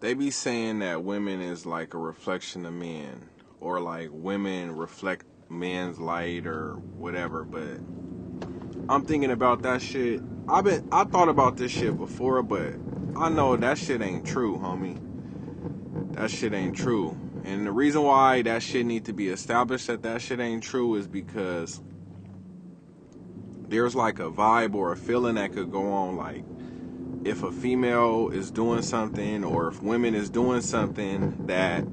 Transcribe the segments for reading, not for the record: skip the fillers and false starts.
They be saying that women is like a reflection of men, or like women reflect men's light or whatever, but I'm thinking about that shit. I thought about this shit before, but I know that shit ain't true, homie. That shit ain't true. And the reason why that shit need to be established that shit ain't true is because there's like a vibe or a feeling that could go on, like if a female is doing something or if women is doing something, that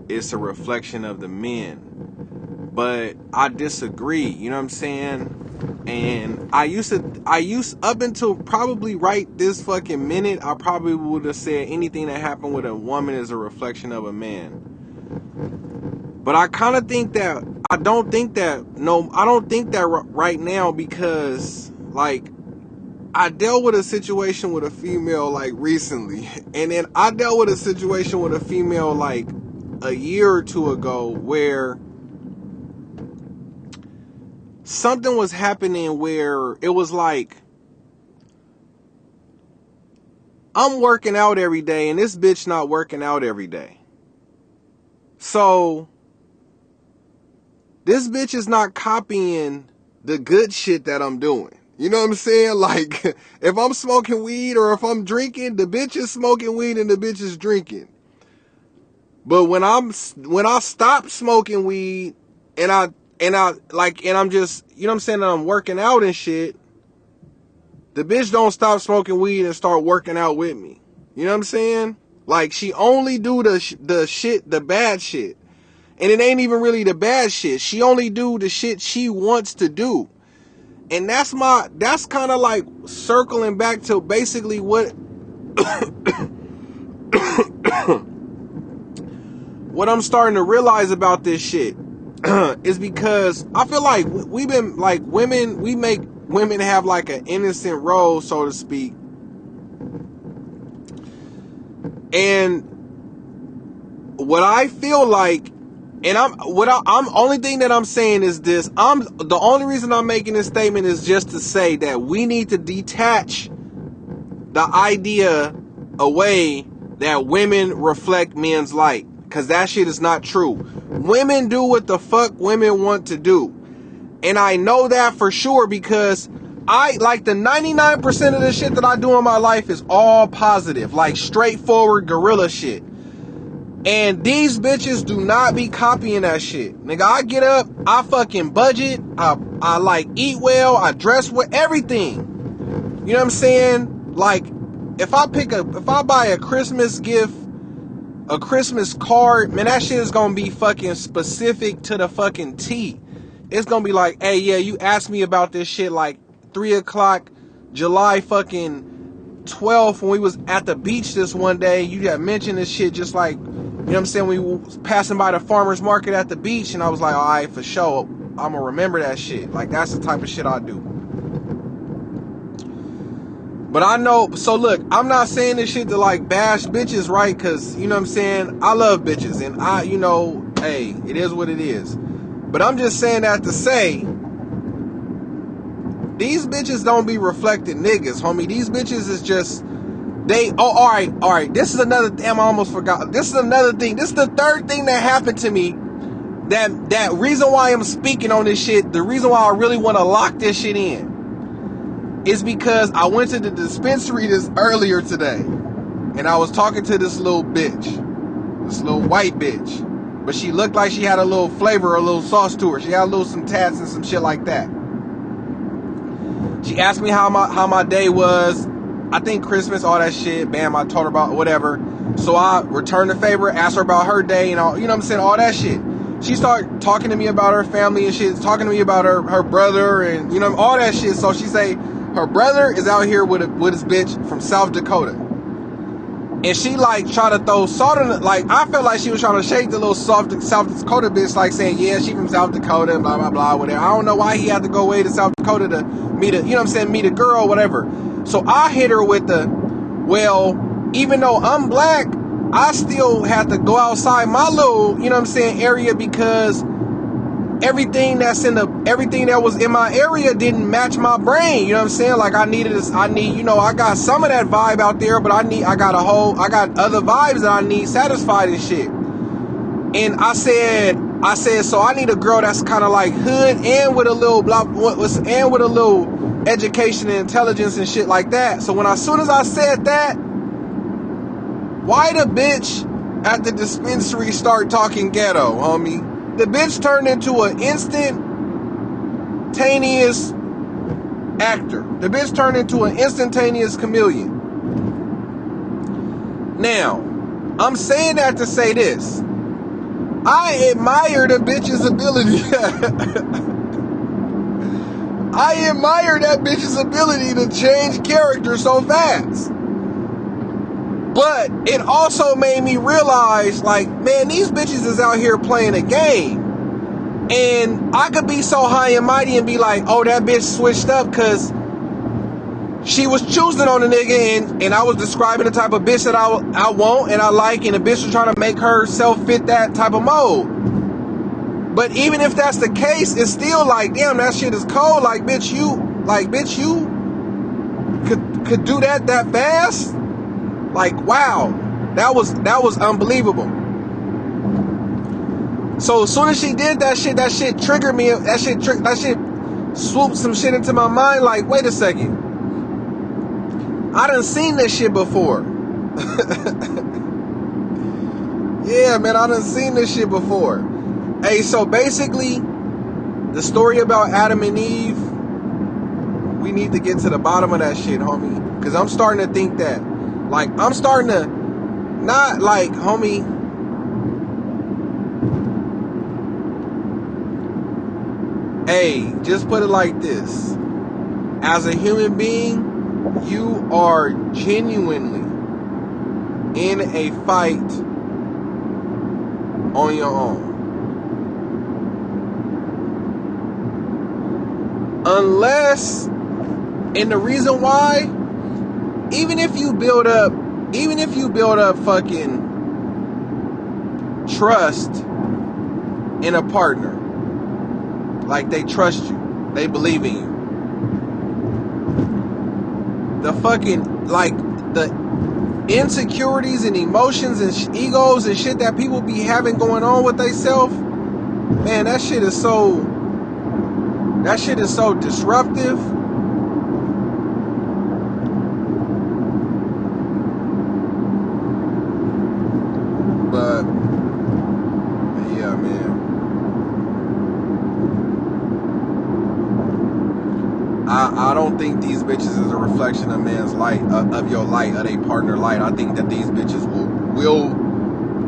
it's a reflection of the men. But I disagree, you know what I'm saying? And I used up until probably right this fucking minute, I probably would have said anything that happened with a woman is a reflection of a man. But I kind of think that I don't think that right now, because like I dealt with a situation with a female like recently, and then I dealt with a situation with a female like a year or two ago where something was happening where it was like I'm working out every day and this bitch not working out every day. So this bitch is not copying the good shit that I'm doing. You know what I'm saying? Like, if I'm smoking weed or if I'm drinking, the bitch is smoking weed and the bitch is drinking. But when I stop smoking weed and I'm just, you know what I'm saying, and I'm working out and shit, the bitch don't stop smoking weed and start working out with me. You know what I'm saying? Like, she only do the bad shit. And it ain't even really the bad shit. She only do the shit she wants to do. And that's kind of like circling back to basically what what I'm starting to realize about this shit is because I feel like we've been like women, we make women have like an innocent role, so to speak. And what I feel like, and I'm only thing that I'm saying is this. The only reason I'm making this statement is just to say that we need to detach the idea away that women reflect men's light, because that shit is not true. Women do what the fuck women want to do, and I know that for sure because I like the 99% of the shit that I do in my life is all positive, like straightforward guerrilla shit. And these bitches do not be copying that shit. Nigga, I get up, I fucking budget, I like eat well, I dress with everything. You know what I'm saying? Like, if I buy a Christmas gift, a Christmas card, man, that shit is gonna be fucking specific to the fucking T. It's gonna be like, hey, yeah, you asked me about this shit like 3 o'clock, July fucking 12th, when we was at the beach this one day. You got mentioned this shit just like, you know what I'm saying, we was passing by the farmer's market at the beach, and I was like, all right, for sure, I'm gonna remember that shit. Like, that's the type of shit I do. But I know, so look, I'm not saying this shit to like bash bitches, right? Because, you know what I'm saying, I love bitches, and I, you know, hey, it is what it is. But I'm just saying that to say, these bitches don't be reflecting niggas, homie. These bitches is just, all right. This is another, damn, I almost forgot. This is another thing. This is the third thing that happened to me. That reason why I'm speaking on this shit, the reason why I really want to lock this shit in, is because I went to the dispensary this earlier today, and I was talking to this little bitch, this little white bitch, but she looked like she had a little flavor, a little sauce to her. She had some tats and some shit like that. She asked me how my day was. I think Christmas, all that shit. Bam, I told her about whatever. So I returned the favor, asked her about her day and all, you know what I'm saying, all that shit. She started talking to me about her family and shit, talking to me about her brother and, you know, all that shit. So she say her brother is out here with his bitch from South Dakota. And she like try to throw salt in it. Like, I felt like she was trying to shake the little South Dakota bitch, like saying, yeah, she from South Dakota, blah, blah, blah, whatever. I don't know why he had to go away to South Dakota to meet a, you know what I'm saying, meet a girl, whatever. So I hit her with the, well, even though I'm black, I still have to go outside my little, you know what I'm saying, area, because everything that was in my area didn't match my brain. You know what I'm saying? Like I need, you know, I got some of that vibe out there, but I got other vibes that I need satisfied and shit. And I said, so I need a girl that's kind of like hood and with a little and with a little education and intelligence and shit like that. So as soon as I said that, why the bitch at the dispensary start talking ghetto, homie? The bitch turned into an instantaneous actor. The bitch turned into an instantaneous chameleon. Now, I'm saying that to say this. I admire the bitch's ability. I admire that bitch's ability to change character so fast. But it also made me realize, like, man, these bitches is out here playing a game. And I could be so high and mighty and be like, oh, that bitch switched up because she was choosing on a nigga, and I was describing the type of bitch that I want and I like, and the bitch was trying to make herself fit that type of mode. But even if that's the case, it's still like, damn, that shit is cold. Like, bitch, you could do that fast? Like, wow, that was unbelievable. So as soon as she did that shit triggered me. That shit swooped some shit into my mind. Like, wait a second, I done seen this shit before. Yeah, man, I done seen this shit before. Hey, so basically, the story about Adam and Eve, we need to get to the bottom of that shit, homie. Because I'm starting to think that, like, I'm starting to, not like, homie, hey, just put it like this. As a human being, you are genuinely in a fight on your own. Unless, and the reason why, even if you build up fucking trust in a partner, like they trust you, they believe in you, the fucking, like, the insecurities and emotions and egos and shit that people be having going on with themselves, man, that shit is so disruptive. But yeah, man, I don't think these bitches is a reflection of man's light, of your light, of their partner light. I think that these bitches will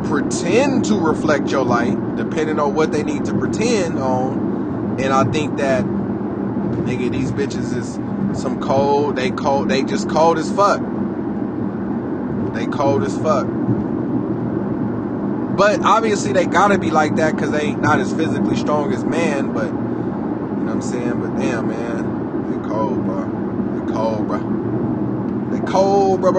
pretend to reflect your light, depending on what they need to pretend on. And I think that, nigga, these bitches is some cold. They just cold as fuck. They cold as fuck. But obviously they gotta be like that because they not as physically strong as man. But you know what I'm saying. But damn, man, they cold, bro. They cold, bro. They cold, bro.